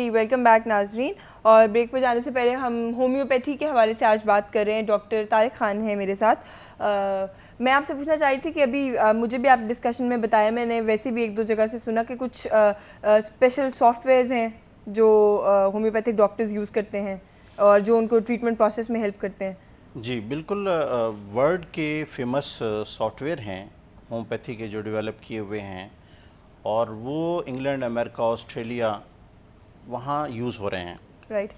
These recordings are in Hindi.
जी वेलकम बैक नाजरीन। और ब्रेक पर जाने से पहले हम होम्योपैथी के हवाले से आज बात कर रहे हैं। डॉक्टर तारिक खान है मेरे साथ। मैं आपसे पूछना चाह रही थी कि अभी मुझे भी आप डिस्कशन में बताया, मैंने वैसे भी एक दो जगह से सुना कि कुछ स्पेशल सॉफ्टवेयर्स हैं जो होम्योपैथिक डॉक्टर्स यूज़ करते हैं और जो उनको ट्रीटमेंट प्रोसेस में हेल्प करते हैं। जी बिल्कुल, वर्ल्ड के फेमस सॉफ्टवेयर हैं होम्योपैथी के जो डेवलप किए हुए हैं, और वो इंग्लैंड, अमेरिका, ऑस्ट्रेलिया वहाँ यूज़ हो रहे हैं। राइट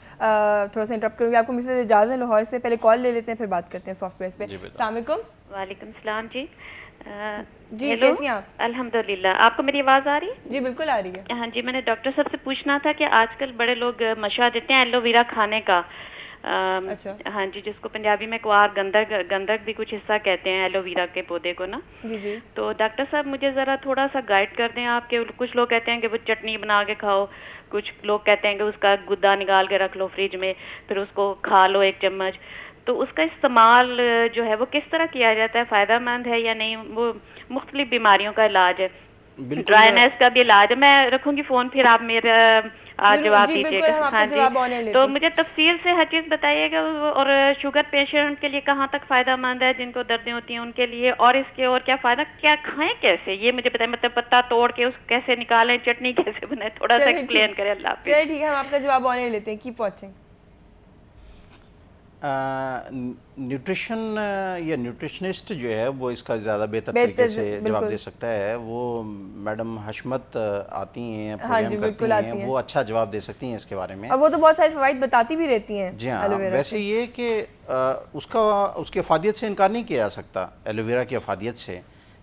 थोड़ा सा इंटरप्ट करूँगी आपको, मिसेज इजाज़त है लाहौर से। पहले कॉल ले लेते हैं फिर बात करते हैं सॉफ्टवेयर पे। अस्सलाम वालेकुम। वालेकुम सलाम जी। जी कैसी हैं आप? अल्हम्दुलिल्लाह। आपको मेरी आवाज़ आ रही है? जी बिल्कुल आ रही है। हाँ जी, मैंने डॉक्टर साहब से पूछना था कि आजकल बड़े लोग मशवरा देते हैं एलोवेरा खाने का। अच्छा। हाँ जी, जिसको पंजाबी में क्वार गंधक भी कुछ हिस्सा कहते हैं एलोवेरा के पौधे को ना। जी जी। तो डॉक्टर साहब मुझे ज़रा थोड़ा सा गाइड कर दें आप, कि कुछ लोग कहते हैं कि वो चटनी बना के खाओ, कुछ लोग कहते हैं कि उसका गुद्दा निकाल के रख लो फ्रिज में, फिर उसको खा लो 1 चम्मच। तो उसका इस्तेमाल जो है वो किस तरह किया जाता है, फ़ायदेमंद है या नहीं? वो मुख्तलिफ बीमारियों का इलाज है, ड्राइनेस का भी इलाज है। मैं रखूँगी फ़ोन, फिर आप मेरा आज जवाब दीजिएगा। हाँ जी, तो मुझे तफसील से हर चीज़ बताइएगा। और शुगर पेशेंट के लिए कहाँ तक फ़ायदेमंद है, जिनको दर्दें होती हैं उनके लिए, और इसके और क्या फ़ायदा, क्या खाएं कैसे, ये मुझे बताएं। मतलब पत्ता तोड़ के उसको कैसे निकालें, चटनी कैसे बनाए, थोड़ा सा एक्सप्लेन करें। अल्लाह हाफ़िज़। चलिए ठीक है, हम आपका जवाब ऑन एयर लेते हैं। Keep watching. न्यूट्रिशन या न्यूट्रिशनिस्ट जो है वो इसका ज़्यादा बेहतर तरीके से जवाब दे सकता है। वो मैडम हशमत आती हैं, प्रोग्राम करती हैं, वो अच्छा जवाब दे सकती हैं इसके बारे में। और वो तो बहुत सारे फ़वाइद बताती भी रहती हैं। जी हाँ, वैसे ये कि उसके अफादियत से इनकार नहीं किया जा सकता, एलोवेरा की अफादियत से,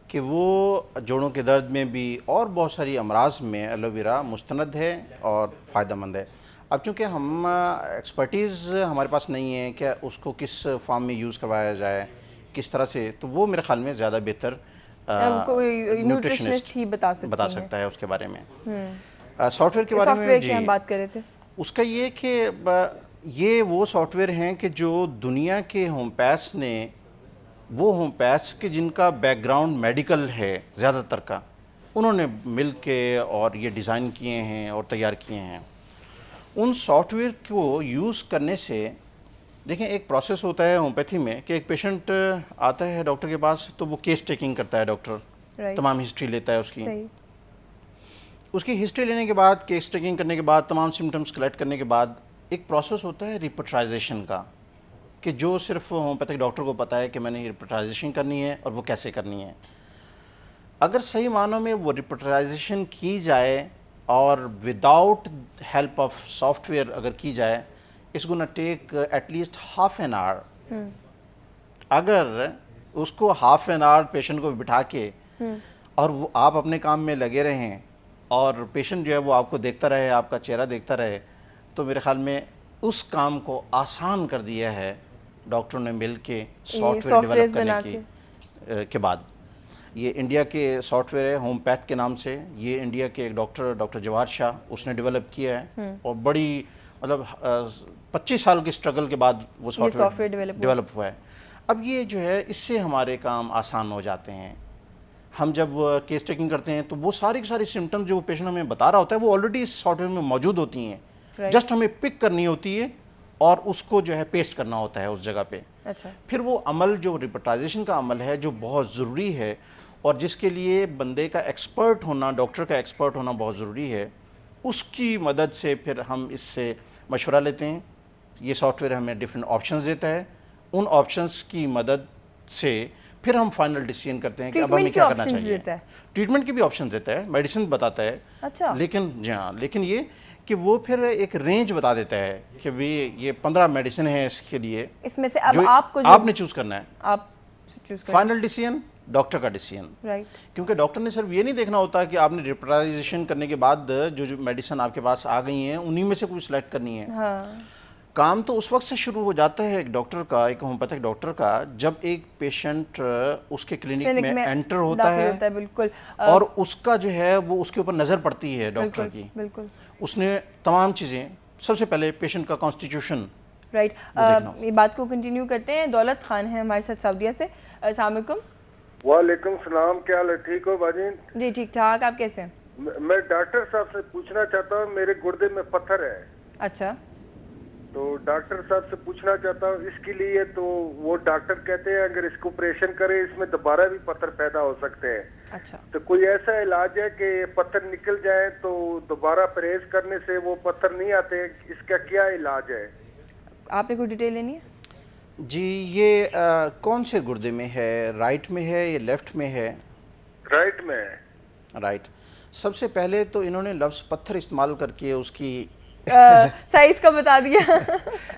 कि वो जोड़ों के दर्द में भी और बहुत सारी अमराज में एलोवेरा मुस्तनद है और फ़ायदेमंद है। अब चूँकि हम एक्सपर्टीज़ हमारे पास नहीं है कि उसको किस फॉर्म में यूज़ करवाया जाए, किस तरह से, तो वो मेरे ख्याल में ज़्यादा बेहतर न्यूट्रिशनिस्ट ही बता सकता है उसके बारे में। सॉफ्टवेयर के बारे में जी हम बात कर रहे थे, उसका ये कि ये वो सॉफ्टवेयर हैं कि जो दुनिया के होम्योपैथ्स ने, वो होम्योपैथ्स के जिनका बैकग्राउंड मेडिकल है ज़्यादातर का, उन्होंने मिल के और ये डिज़ाइन किए हैं और तैयार किए हैं। उन सॉफ्टवेयर को यूज़ करने से, देखें एक प्रोसेस होता है होम्योपैथी में कि एक पेशेंट आता है डॉक्टर के पास, तो वो केस टेकिंग करता है डॉक्टर, तमाम हिस्ट्री लेता है उसकी हिस्ट्री लेने के बाद, केस टेकिंग करने के बाद, तमाम सिम्टम्स कलेक्ट करने के बाद, एक प्रोसेस होता है रिपोर्टाइजेशन का, कि जो सिर्फ होम्योपैथिक डॉक्टर को पता है कि मैंने रिपोर्टाइजेशन करनी है और वो कैसे करनी है। अगर सही मानों में वो रिपोर्टाइजेशन की जाए और विदाउट हेल्प ऑफ सॉफ्टवेयर अगर की जाए, it's gonna take at least half an hour. अगर उसको हाफ एन आवर पेशेंट को बिठा के और वो आप अपने काम में लगे रहें और पेशेंट जो है वो आपको देखता रहे, आपका चेहरा देखता रहे, तो मेरे ख्याल में उस काम को आसान कर दिया है डॉक्टरों ने मिल के सॉफ्टवेयर डेवलप करने के बाद। ये इंडिया के सॉफ्टवेयर है होम्योपैथ के नाम से। ये इंडिया के एक डॉक्टर जवाहर शाह, उसने डेवलप किया है, और बड़ी मतलब 25 साल की स्ट्रगल के बाद वो सॉफ्टवेयर डेवलप हुआ है। अब ये जो है, इससे हमारे काम आसान हो जाते हैं। हम जब केस टेकिंग करते हैं तो वो सारी की सारी सिम्टम्स जो पेशेंट हमें बता रहा होता है वो ऑलरेडी इस सॉफ्टवेयर में मौजूद होती हैं। जस्ट हमें पिक करनी होती है और उसको जो है पेस्ट करना होता है उस जगह पे। अच्छा। फिर वो अमल, जो रिपोर्टाइजेशन का अमल है, जो बहुत ज़रूरी है और जिसके लिए बंदे का एक्सपर्ट होना, डॉक्टर का एक्सपर्ट होना बहुत ज़रूरी है, उसकी मदद से फिर हम इससे मशवरा लेते हैं। ये सॉफ्टवेयर हमें डिफरेंट ऑप्शंस देता है, उन ऑप्शंस की मदद से फिर हम फाइनल डिसीजन करते हैं कि अब हमें क्या करना चाहिए। ट्रीटमेंट के भी ऑप्शन देता है, मेडिसिन बताता है। अच्छा। लेकिन जी हाँ, लेकिन ये कि वो फिर एक रेंज बता देता है कि भी ये 15 मेडिसिन है इसके लिए, इसमें से अब आपने चूज़ करना है। आप फाइनल डिसीजन डॉक्टर का डिसीजन, क्योंकि डॉक्टर ने सिर्फ ये नहीं देखना होता कि आपने रिपोर्टाइजेशन करने के बाद जो मेडिसिन आपके पास आ गई हैं उन्हीं में से कुछ सिलेक्ट करनी है। हाँ। काम तो उस वक्त से शुरू हो जाता है एक डॉक्टर का, एक होम्योपैथिक डॉक्टर का, जब एक पेशेंट उसके क्लिनिक में एंटर होता है, बिल्कुल, और उसका जो है वो उसके ऊपर नज़र पड़ती है डॉक्टर की। बिल्कुल। उसने तमाम चीज़ें, सबसे पहले पेशेंट का कॉन्स्टिट्यूशन। राइट। ये बात को कंटिन्यू करते हैं। दौलत खान है हमारे साथ सऊदीया से। अस्सलाम वालेकुम। वालेकुम सलाम, क्या हाल है? ठीक हो बाजी? जी ठीक ठाक, आप कैसे हैं? मैं डॉक्टर साहब से पूछना चाहता हूँ, मेरे गुर्दे में पत्थर है, अच्छा, तो डॉक्टर साहब से पूछना चाहता हूँ इसके लिए। तो वो डॉक्टर कहते हैं अगर इसको ऑपरेशन करें इसमें दोबारा भी पत्थर पैदा हो सकते हैं, अच्छा। तो कोई ऐसा इलाज है कि पत्थर निकल जाए तो दोबारा परहेज करने से वो पत्थर नहीं आते, इसका क्या इलाज है? आपने कोई डिटेल लेनी है? जी, ये कौन से गुर्दे में है, राइट में है या लेफ्ट में है? राइट में है। राइट। सबसे पहले तो इन्होंने लफ्ज़ पत्थर इस्तेमाल करके उसकी साइज का बता दिया।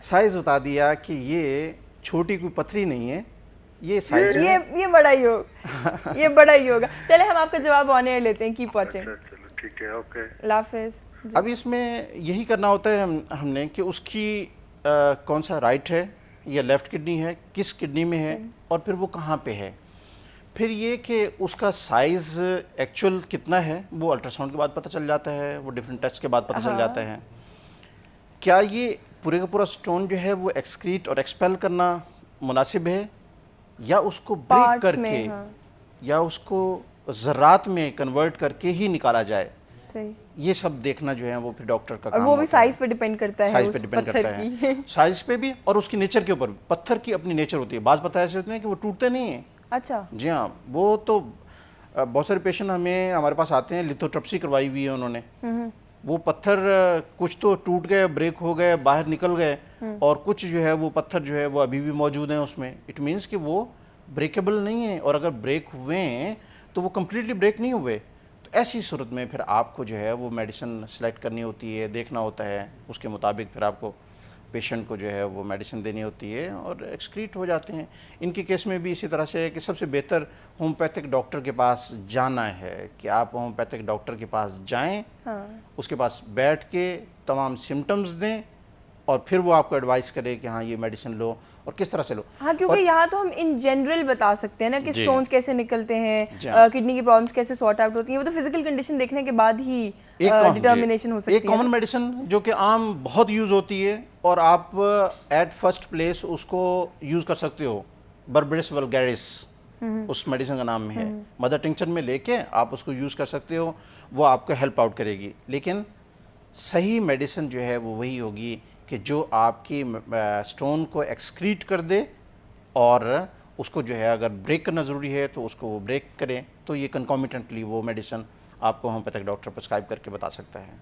साइज बता दिया कि ये छोटी कोई पथरी नहीं है, ये साइज ये बड़ा ही होगा, ये बड़ा ही होगा। चले हम आपका जवाब ऑन एयर लेते हैं, कीप वॉचिंग। चलो ठीक है, ओके, अल्लाह हाफिज़। अब इसमें यही करना होता है हमने कि उसकी कौन सा राइट है या लेफ़्ट किडनी है, किस किडनी में है और फिर वो कहाँ पे है। फिर ये कि उसका साइज़ एक्चुअल कितना है वो अल्ट्रासाउंड के बाद पता चल जाता है, वो डिफरेंट टेस्ट के बाद पता चल जाता है। क्या ये पूरे का पूरा स्टोन जो है वो एक्सक्रीट और एक्सपेल करना मुनासिब है या उसको ब्रेक करके या उसको ज़रात में कन्वर्ट करके ही निकाला जाए, सही। ये सब देखना जो है वो फिर डॉक्टर का और काम वो भी होता है। साइज पे डिपेंड करता है, साइज पे डिपेंड करता है, साइज पे भी और उसकी नेचर के ऊपर भी। पत्थर की अपनी नेचर होती है, बाज़ पता ऐसे होते हैं कि वो टूटते नहीं हैं। अच्छा, जी हाँ, वो तो बहुत सारे पेशेंट हमारे पास आते हैं, लिथोट्रिप्सी करवाई हुई है उन्होंने, वो पत्थर कुछ तो टूट गए, ब्रेक हो गए, बाहर निकल गए और कुछ जो है वो पत्थर जो है वो अभी भी मौजूद हैं उसमें। इट मीन्स कि वो ब्रेकेबल नहीं है, और अगर ब्रेक हुए हैं तो वो कम्प्लीटली ब्रेक नहीं हुए। तो ऐसी सूरत में फिर आपको जो है वो मेडिसिन सेलेक्ट करनी होती है, देखना होता है, उसके मुताबिक फिर आपको पेशेंट को जो है वो मेडिसिन देनी होती है और एक्सक्रीट हो जाते हैं। इनके केस में भी इसी तरह से है कि सबसे बेहतर होम्योपैथिक डॉक्टर के पास जाना है, कि आप होम्योपैथिक डॉक्टर के पास जाएं, उसके पास बैठ के तमाम सिम्टम्स दें और फिर वो आपको एडवाइस करे कि हाँ ये मेडिसिन लो और किस तरह से लो। हाँ, क्योंकि यहाँ तो हम इन जनरल बता सकते हैं ना कि जी। स्टोन्स कैसे निकलते हैं, किडनी की प्रॉब्लम्स कैसे सॉर्ट आउट होती हैं, वो तो फिजिकल कंडीशन देखने के बाद ही डिटर्मिनेशन हो सकती है। एक कॉमन मेडिसिन जो कि आम बहुत यूज़ होती है और आप एट फर्स्ट प्लेस उसको यूज़ कर सकते हो, बर्बेरिस वल्गैरिस उस मेडिसिन का नाम है। मदर टिंक्चर में लेके आप उसको यूज़ कर सकते हो, वो आपको हेल्प आउट करेगी। लेकिन सही मेडिसिन जो है वो वही होगी कि जो आपकी स्टोन को एक्सक्रीट कर दे और उसको जो है अगर ब्रेक करना ज़रूरी है तो उसको वो ब्रेक करें। तो ये कंकॉमिटेंटली वो मेडिसिन आपको होम्योपैथिक डॉक्टर प्रिस्क्राइब करके बता सकता है।